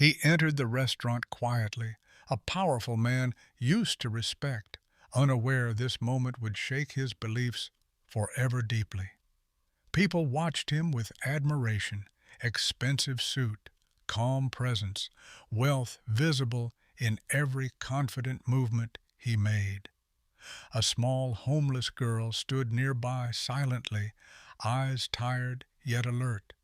He entered the restaurant quietly, a powerful man used to respect, unaware this moment would shake his beliefs forever deeply. People watched him with admiration, expensive suit, calm presence, wealth visible in every confident movement he made. A small homeless girl stood nearby silently, eyes tired yet alert,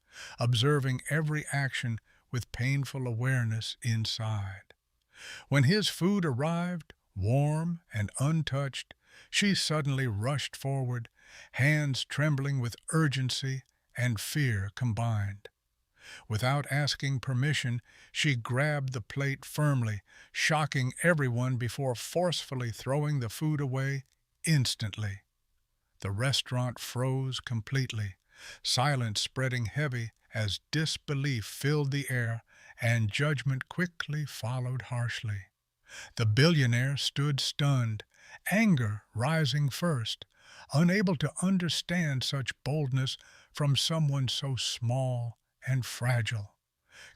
observing every action with painful awareness inside. When his food arrived, warm and untouched, she suddenly rushed forward, hands trembling with urgency and fear combined. Without asking permission, she grabbed the plate firmly, shocking everyone before forcefully throwing the food away instantly. The restaurant froze completely, silence spreading heavy as disbelief filled the air and judgment quickly followed harshly. The billionaire stood stunned, anger rising first, unable to understand such boldness from someone so small and fragile.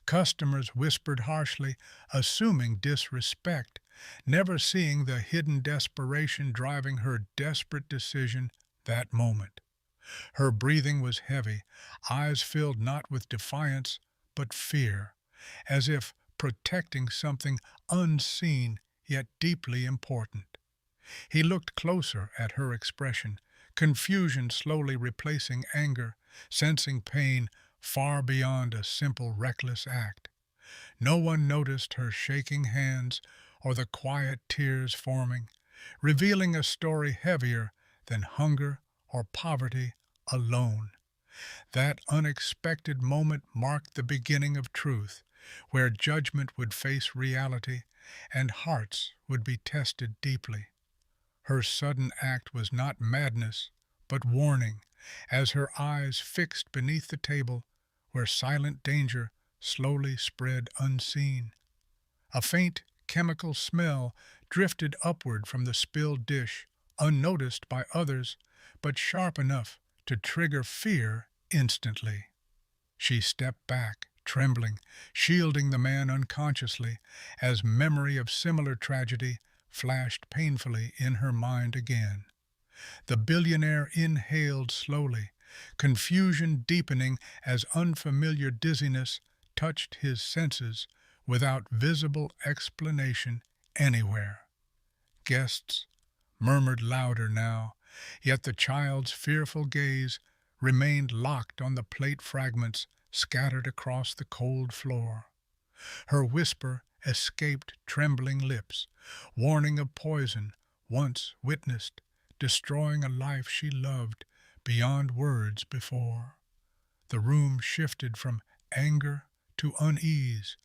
Customers whispered harshly, assuming disrespect, never seeing the hidden desperation driving her desperate decision that moment. Her breathing was heavy, eyes filled not with defiance, but fear, as if protecting something unseen yet deeply important. He looked closer at her expression, confusion slowly replacing anger, sensing pain far beyond a simple reckless act. No one noticed her shaking hands or the quiet tears forming, revealing a story heavier than hunger or poverty alone. That unexpected moment marked the beginning of truth, where judgment would face reality and hearts would be tested deeply. Her sudden act was not madness, but warning, as her eyes fixed beneath the table where silent danger slowly spread unseen. A faint chemical smell drifted upward from the spilled dish, unnoticed by others, but sharp enough to trigger fear instantly. She stepped back, trembling, shielding the man unconsciously, as memory of similar tragedy flashed painfully in her mind again. The billionaire inhaled slowly, confusion deepening as unfamiliar dizziness touched his senses without visible explanation anywhere. Guests murmured louder now, yet the child's fearful gaze remained locked on the plate fragments scattered across the cold floor. Her whisper escaped trembling lips, warning of poison once witnessed, destroying a life she loved beyond words before. The room shifted from anger to unease,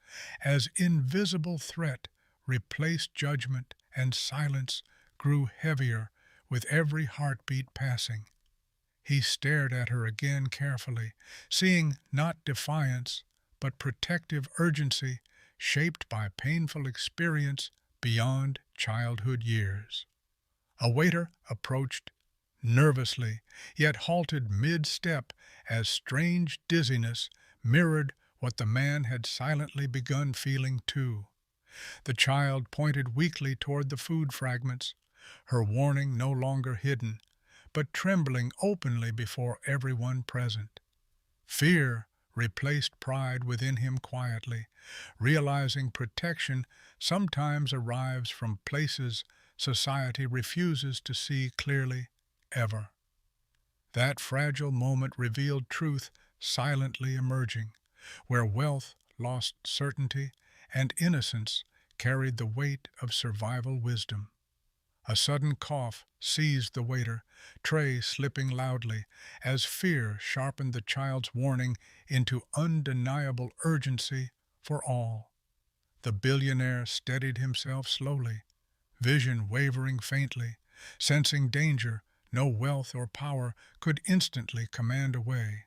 as invisible threat replaced judgment and silence grew heavier with every heartbeat passing. He stared at her again carefully, seeing not defiance, but protective urgency shaped by painful experience beyond childhood years. A waiter approached nervously, yet halted mid-step as strange dizziness mirrored what the man had silently begun feeling too. The child pointed weakly toward the food fragments, her warning no longer hidden, but trembling openly before everyone present. Fear replaced pride within him quietly, realizing protection sometimes arrives from places society refuses to see clearly ever. That fragile moment revealed truth silently emerging, where wealth lost certainty and innocence carried the weight of survival wisdom. A sudden cough seized the waiter, tray slipping loudly, as fear sharpened the child's warning into undeniable urgency for all. The billionaire steadied himself slowly, vision wavering faintly, sensing danger no wealth or power could instantly command away.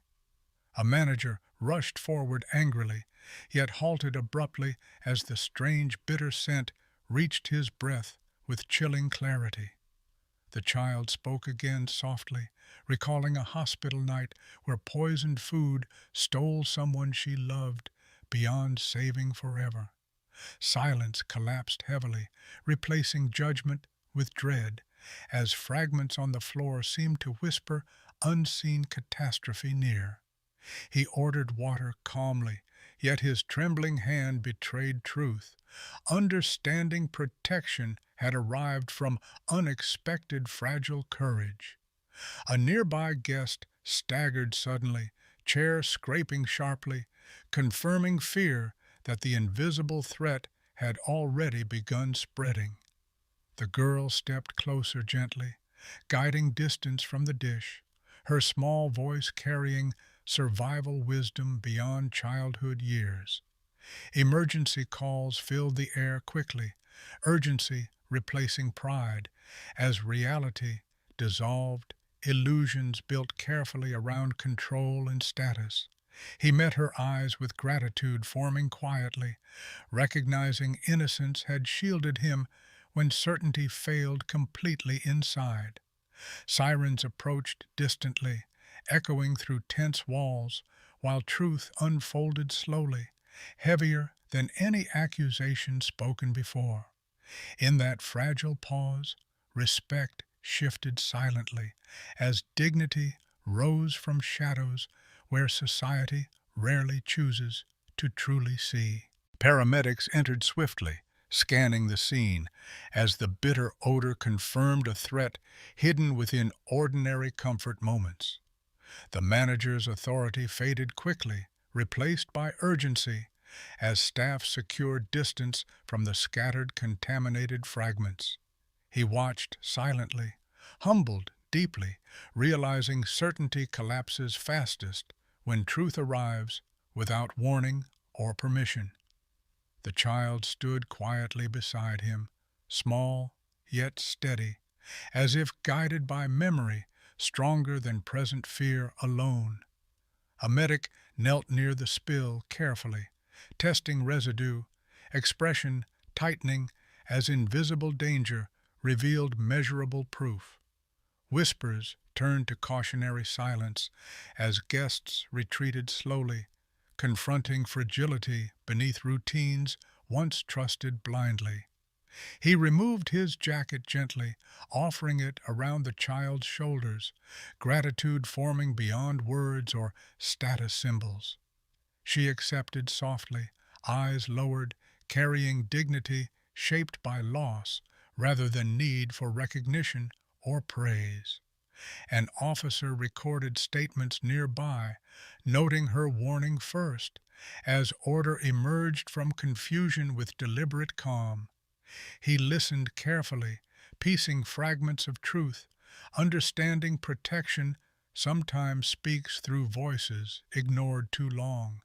A manager rushed forward angrily, yet halted abruptly as the strange bitter scent reached his breath with chilling clarity. The child spoke again softly, recalling a hospital night where poisoned food stole someone she loved, beyond saving forever. Silence collapsed heavily, replacing judgment with dread, as fragments on the floor seemed to whisper unseen catastrophe near. He ordered water calmly, yet his trembling hand betrayed truth. Understanding protection had arrived from unexpected fragile courage. A nearby guest staggered suddenly, chair scraping sharply, confirming fear that the invisible threat had already begun spreading. The girl stepped closer gently, guiding distance from the dish, her small voice carrying survival wisdom beyond childhood years. Emergency calls filled the air quickly, urgency replacing pride, as reality dissolved, illusions built carefully around control and status. He met her eyes with gratitude forming quietly, recognizing innocence had shielded him when certainty failed completely inside. Sirens approached distantly, echoing through tense walls, while truth unfolded slowly, heavier than any accusation spoken before. In that fragile pause, respect shifted silently, as dignity rose from shadows where society rarely chooses to truly see. Paramedics entered swiftly, scanning the scene, as the bitter odor confirmed a threat hidden within ordinary comfort moments. The manager's authority faded quickly, replaced by urgency, as staff secured distance from the scattered contaminated fragments. He watched silently, humbled deeply, realizing certainty collapses fastest when truth arrives without warning or permission. The child stood quietly beside him, small yet steady, as if guided by memory stronger than present fear alone. A medic knelt near the spill carefully, testing residue, expression tightening as invisible danger revealed measurable proof. Whispers turned to cautionary silence as guests retreated slowly, confronting fragility beneath routines once trusted blindly. He removed his jacket gently, offering it around the child's shoulders, gratitude forming beyond words or status symbols. She accepted softly, eyes lowered, carrying dignity shaped by loss rather than need for recognition or praise. An officer recorded statements nearby, noting her warning first, as order emerged from confusion with deliberate calm. He listened carefully, piecing fragments of truth, understanding protection sometimes speaks through voices ignored too long.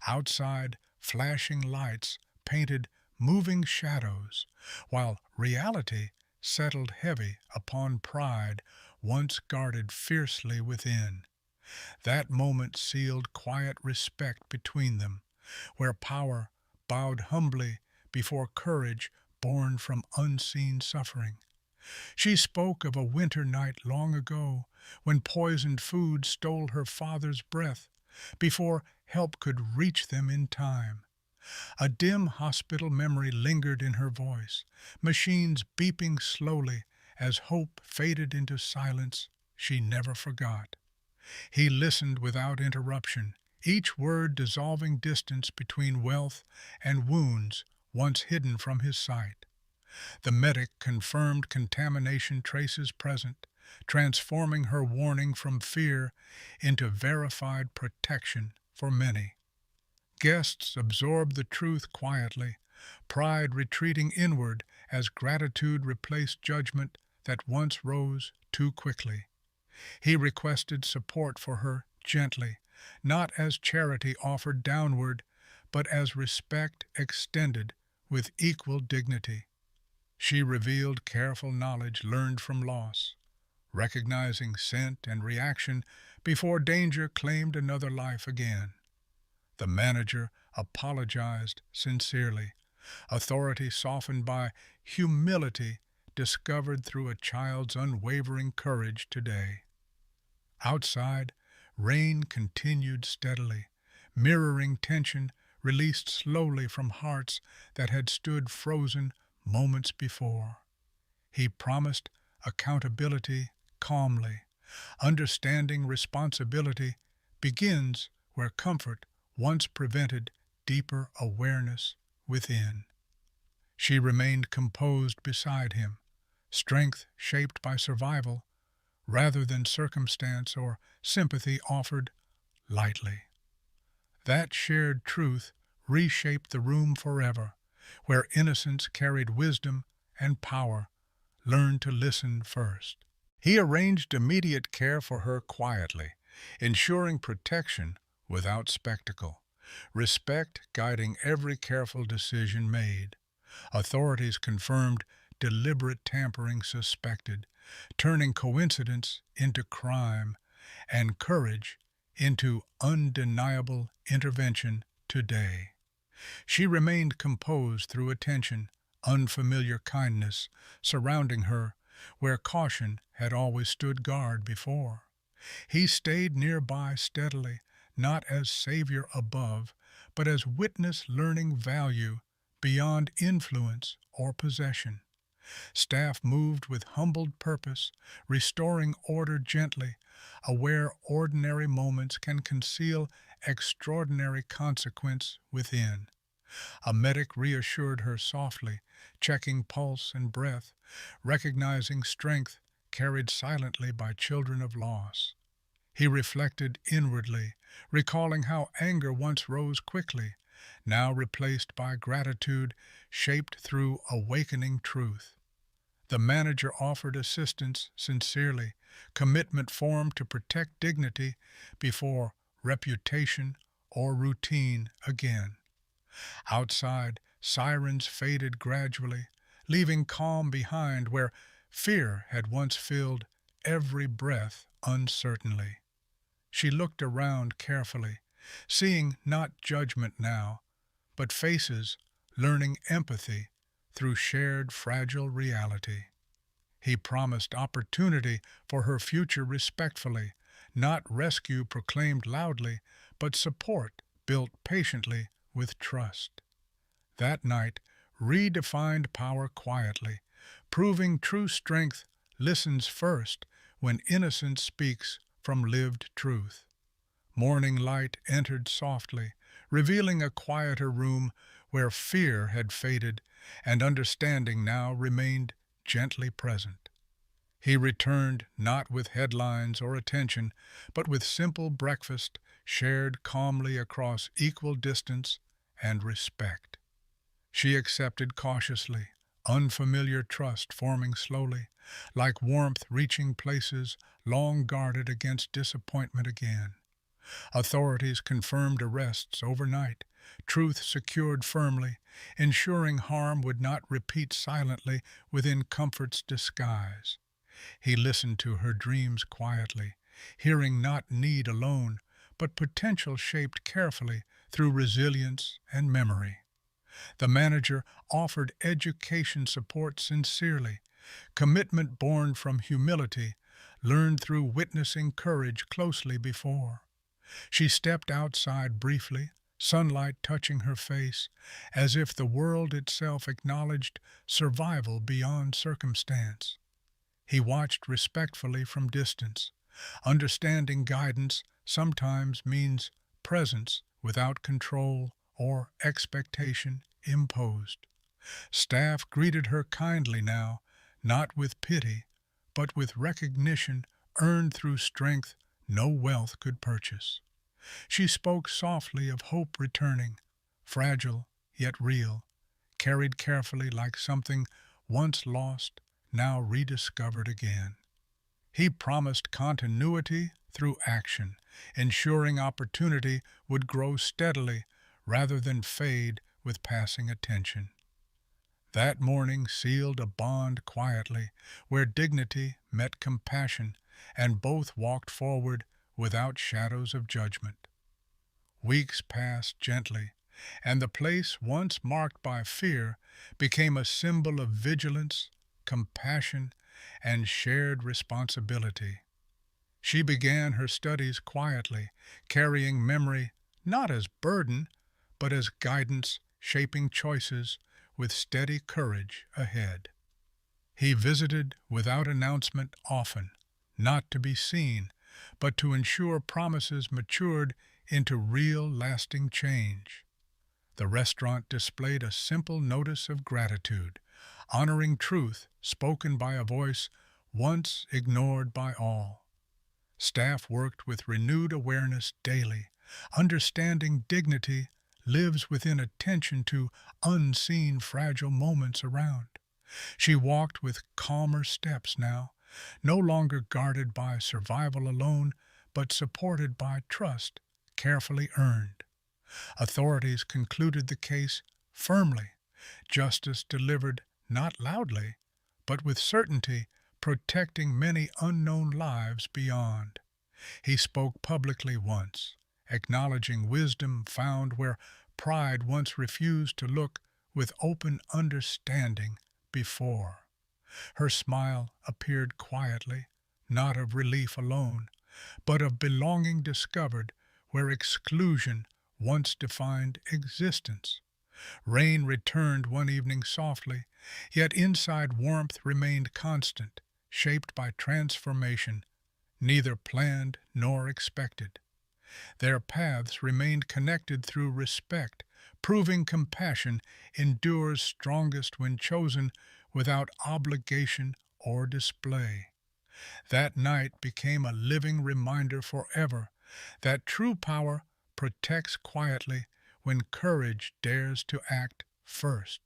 Outside, flashing lights painted moving shadows, while reality settled heavy upon pride once guarded fiercely within. That moment sealed quiet respect between them, where power bowed humbly before courage born from unseen suffering. She spoke of a winter night long ago when poisoned food stole her father's breath before help could reach them in time. A dim hospital memory lingered in her voice, machines beeping slowly as hope faded into silence she never forgot. He listened without interruption, each word dissolving distance between wealth and wounds once hidden from his sight. The medic confirmed contamination traces present, transforming her warning from fear into verified protection for many. Guests absorbed the truth quietly, pride retreating inward as gratitude replaced judgment that once rose too quickly. He requested support for her gently, not as charity offered downward, but as respect extended with equal dignity. She revealed careful knowledge learned from loss, recognizing scent and reaction before danger claimed another life again. The manager apologized sincerely, authority softened by humility discovered through a child's unwavering courage today. Outside, rain continued steadily, mirroring tension released slowly from hearts that had stood frozen moments before. He promised accountability calmly. Understanding responsibility begins where comfort once prevented deeper awareness within. She remained composed beside him, strength shaped by survival rather than circumstance or sympathy offered lightly. That shared truth reshaped the room forever, where innocence carried wisdom and power. Learn to listen first. He arranged immediate care for her quietly, ensuring protection without spectacle, respect guiding every careful decision made. Authorities confirmed deliberate tampering suspected, turning coincidence into crime and courage into undeniable intervention today. She remained composed through attention, unfamiliar kindness surrounding her where caution had always stood guard before. He stayed nearby steadily, not as savior above, but as witness learning value beyond influence or possession. Staff moved with humbled purpose, restoring order gently, aware ordinary moments can conceal extraordinary consequence within. A medic reassured her softly, checking pulse and breath, recognizing strength carried silently by children of loss. He reflected inwardly, recalling how anger once rose quickly, now replaced by gratitude shaped through awakening truth. The manager offered assistance sincerely, commitment formed to protect dignity before reputation or routine again. Outside, sirens faded gradually, leaving calm behind where fear had once filled every breath uncertainly. She looked around carefully, seeing not judgment now, but faces learning empathy through shared fragile reality. He promised opportunity for her future respectfully, not rescue proclaimed loudly, but support built patiently with trust. That night redefined power quietly, proving true strength listens first when innocence speaks from lived truth. Morning light entered softly, revealing a quieter room where fear had faded and understanding now remained gently present. He returned not with headlines or attention, but with simple breakfast shared calmly across equal distance and respect. She accepted cautiously, unfamiliar trust forming slowly, like warmth reaching places long guarded against disappointment again. Authorities confirmed arrests overnight, truth secured firmly, ensuring harm would not repeat silently within comfort's disguise. He listened to her dreams quietly, hearing not need alone, but potential shaped carefully through resilience and memory. The manager offered education support sincerely, commitment born from humility, learned through witnessing courage closely before. She stepped outside briefly, sunlight touching her face, as if the world itself acknowledged survival beyond circumstance. He watched respectfully from distance, understanding guidance sometimes means presence without control or expectation imposed. Staff greeted her kindly now, not with pity, but with recognition earned through strength no wealth could purchase. She spoke softly of hope returning, fragile yet real, carried carefully like something once lost, now rediscovered again. He promised continuity through action, ensuring opportunity would grow steadily rather than fade with passing attention. That morning sealed a bond quietly, where dignity met compassion, and both walked forward without shadows of judgment. Weeks passed gently, and the place once marked by fear became a symbol of vigilance, compassion, and shared responsibility. She began her studies quietly, carrying memory not as burden, but as guidance shaping choices with steady courage ahead. He visited without announcement often, not to be seen, but to ensure promises matured into real lasting change. The restaurant displayed a simple notice of gratitude, honoring truth spoken by a voice once ignored by all. Staff worked with renewed awareness daily, understanding dignity lives within attention to unseen fragile moments around. She walked with calmer steps now, no longer guarded by survival alone, but supported by trust carefully earned. Authorities concluded the case firmly, justice delivered not loudly, but with certainty, protecting many unknown lives beyond. He spoke publicly once, acknowledging wisdom found where pride once refused to look with open understanding before. Her smile appeared quietly, not of relief alone, but of belonging discovered where exclusion once defined existence. Rain returned one evening softly, yet inside warmth remained constant, shaped by transformation, neither planned nor expected. Their paths remained connected through respect, proving compassion endures strongest when chosen without obligation or display. That night became a living reminder forever that true power protects quietly when courage dares to act first.